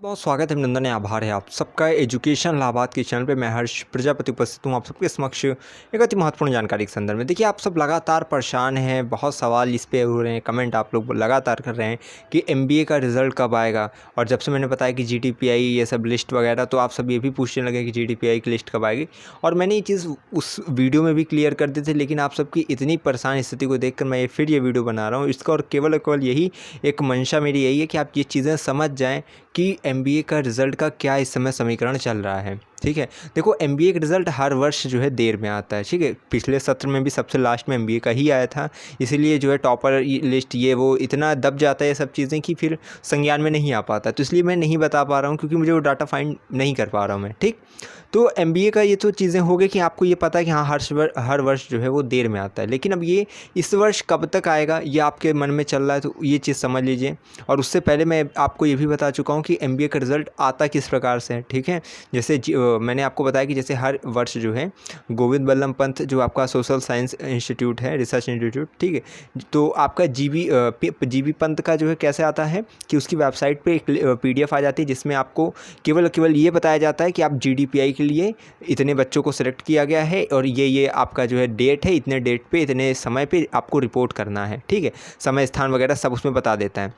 बहुत स्वागत है, अभिनंदन है, आभार है आप सबका एजुकेशन लाभार्थ के चैनल पे। मैं हर्ष प्रजापति उपस्थित हूँ आप सबके समक्ष एक अति महत्वपूर्ण जानकारी के संदर्भ में। देखिए, आप सब लगातार परेशान हैं, बहुत सवाल इस पे हो रहे हैं, कमेंट आप लोग लगातार कर रहे हैं कि एमबीए का रिज़ल्ट कब आएगा। और जब से मैंने बताया कि जीडीपीआई ये सब लिस्ट वगैरह, तो आप सब ये भी पूछने लगे कि जीडीपीआई की लिस्ट कब आएगी। और मैंने ये चीज़ उस वीडियो में भी क्लियर कर दी थी, लेकिन आप सबकी इतनी परेशान स्थिति को देख कर मैं फिर ये वीडियो बना रहा हूँ इसका। और केवल यही एक मंशा मेरी यही है कि आप ये चीज़ें समझ जाएँ कि एमबीए का रिज़ल्ट का क्या इस समय समीकरण चल रहा है। ठीक है, देखो, एमबीए का रिज़ल्ट हर वर्ष जो है देर में आता है। ठीक है, पिछले सत्र में भी सबसे लास्ट में एमबीए का ही आया था, इसीलिए जो है टॉपर लिस्ट ये वो इतना दब जाता है ये सब चीज़ें कि फिर संज्ञान में नहीं आ पाता। तो इसलिए मैं नहीं बता पा रहा हूँ, क्योंकि मुझे वो डाटा फाइंड नहीं कर पा रहा हूँ मैं। ठीक, तो एमबीए का ये तो चीज़ें हो गई कि आपको ये पता है कि हाँ हर वर्ष जो है वो देर में आता है। लेकिन अब ये इस वर्ष कब तक आएगा ये आपके मन में चल रहा है, तो ये चीज़ समझ लीजिए। और उससे पहले मैं आपको ये भी बता चुका हूँ कि एमबीए का रिज़ल्ट आता किस प्रकार से है। ठीक है, जैसे मैंने आपको बताया कि जैसे हर वर्ष जो है गोविंद बल्लभ पंत जो आपका सोशल साइंस इंस्टीट्यूट है, रिसर्च इंस्टीट्यूट, ठीक है, तो आपका जीबी पंत का जो है कैसे आता है कि उसकी वेबसाइट पे एक पीडीएफ आ जाती है, जिसमें आपको केवल ये बताया जाता है कि आप जीडीपीआई के लिए इतने बच्चों को सिलेक्ट किया गया है और ये आपका जो है डेट है, इतने डेट पे इतने समय पे आपको रिपोर्ट करना है। ठीक है, समय स्थान वगैरह सब उसमें बता देता है।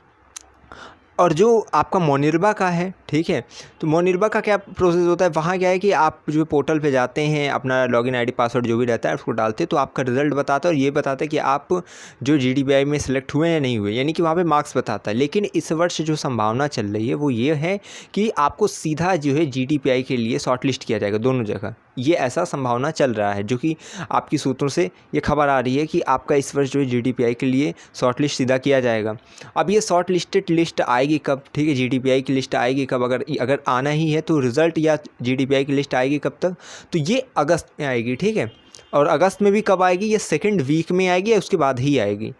और जो आपका मोनिरबा का है, ठीक है, तो मोनिरबा का क्या प्रोसेस होता है, वहाँ क्या है कि आप जो पोर्टल पे जाते हैं, अपना लॉगिन आईडी पासवर्ड जो भी रहता है उसको डालते हैं, तो आपका रिज़ल्ट बताता है और ये बताता है कि आप जो जीडीपीआई में सिलेक्ट हुए या नहीं हुए, यानी कि वहाँ पे मार्क्स बताता है। लेकिन इस वर्ष जो संभावना चल रही है वो ये है कि आपको सीधा जो है जीडीपीआई के लिए शॉर्ट लिस्ट किया जाएगा दोनों जगह। ये ऐसा संभावना चल रहा है, जो कि आपकी सूत्रों से ये खबर आ रही है कि आपका इस वर्ष जो है जीडीपीआई के लिए शॉर्ट लिस्ट सीधा किया जाएगा। अब ये शॉर्ट लिस्टेड लिस्ट आएगी कब, ठीक है, जीडीपीआई की लिस्ट आएगी कब, अगर आना ही है तो रिज़ल्ट या जीडीपीआई की लिस्ट आएगी कब तक, तो ये अगस्त में आएगी। ठीक है, और अगस्त में भी कब आएगी, ये सेकेंड वीक में आएगी या उसके बाद ही आएगी।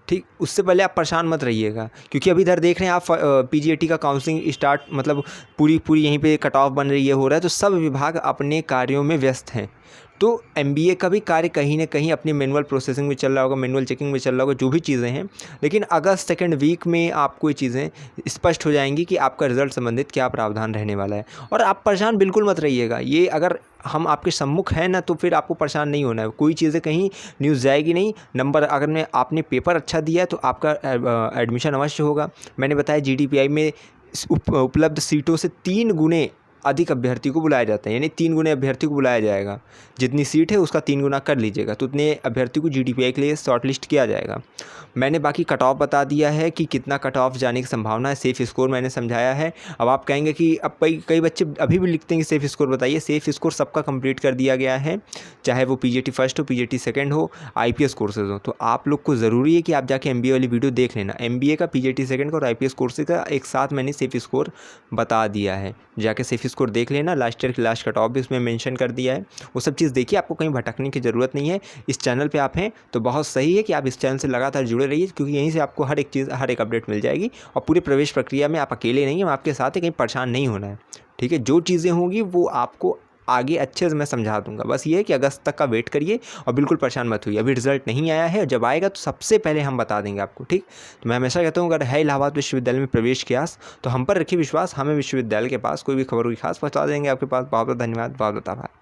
ठीक, उससे पहले आप परेशान मत रहिएगा, क्योंकि अभी इधर देख रहे हैं आप पीजीएटी का काउंसलिंग स्टार्ट, मतलब पूरी यहीं पे कट ऑफ बन रही है, हो रहा है, तो सब विभाग अपने कार्यों में व्यस्त हैं। तो एमबीए का भी कार्य कहीं ना कहीं अपनी मैनुअल प्रोसेसिंग में चल रहा होगा, मैनुअल चेकिंग में चल रहा होगा, जो भी चीज़ें हैं। लेकिन अगस्त सेकेंड वीक में आपको ये चीज़ें स्पष्ट हो जाएंगी कि आपका रिज़ल्ट संबंधित क्या प्रावधान रहने वाला है। और आप परेशान बिल्कुल मत रहिएगा, ये अगर हम आपके सम्मुख हैं ना, तो फिर आपको परेशान नहीं होना है। कोई चीज़ें कहीं न्यूज़ जाएगी नहीं। नंबर अगर आपने पेपर अच्छा दिया है तो आपका एडमिशन अवश्य होगा। मैंने बताया जीडीपीआई में उपलब्ध सीटों से 3 गुने अधिक अभ्यर्थी को बुलाया जाता है, यानी 3 गुने अभ्यर्थी को बुलाया जाएगा। जितनी सीट है उसका 3 गुना कर लीजिएगा, तो उतने अभ्यर्थी को जीडीपीआई के लिए शॉर्ट लिस्ट किया जाएगा। मैंने बाकी कट ऑफ बता दिया है कि कितना कट ऑफ जाने की संभावना है, सेफ़ स्कोर मैंने समझाया है। अब आप कहेंगे कि अब कई बच्चे अभी भी लिखते हैं कि सेफ़ स्कोर बताइए। सेफ़ स्कोर सबका कंप्लीट कर दिया गया है, चाहे वो पीजीटी फर्स्ट हो, पीजीटी सेकंड हो, आईपीएस कोर्सेज हो। तो आप लोग को ज़रूरी है कि आप जाके एमबीए वाली वीडियो देख लेना। एमबीए का, पीजीटी सेकंड का और आईपीएस कोर्सेज का एक साथ मैंने सेफ़ स्कोर बता दिया है, जाके सेफ़ स्कोर देख लेना। लास्ट ईयर की लास्ट कट ऑफ भी उसमें मेंशन कर दिया है, वो सब चीज़ देखिए। आपको कहीं भटकने की ज़रूरत नहीं है। इस चैनल पे आप हैं तो बहुत सही है कि आप इस चैनल से लगातार जुड़े रहिए, क्योंकि यहीं से आपको हर एक चीज़, हर एक अपडेट मिल जाएगी। और पूरे प्रवेश प्रक्रिया में आप अकेले नहीं हैं, हम आपके साथ हैं, कहीं परेशान नहीं होना है। ठीक है, जो चीज़ें होंगी वो आपको आगे अच्छे से मैं समझा दूंगा। बस ये है कि अगस्त तक का वेट करिए और बिल्कुल परेशान मत होइए। अभी रिजल्ट नहीं आया है, जब आएगा तो सबसे पहले हम बता देंगे आपको। ठीक, तो मैं हमेशा कहता हूँ, अगर है इलाहाबाद विश्वविद्यालय में प्रवेश की आस तो हम पर रखिए विश्वास। हमें विश्वविद्यालय के पास कोई भी खबर हुई खास पहुँचा देंगे आपके पास। बहुत बहुत धन्यवाद, बहुत बहुत आभार।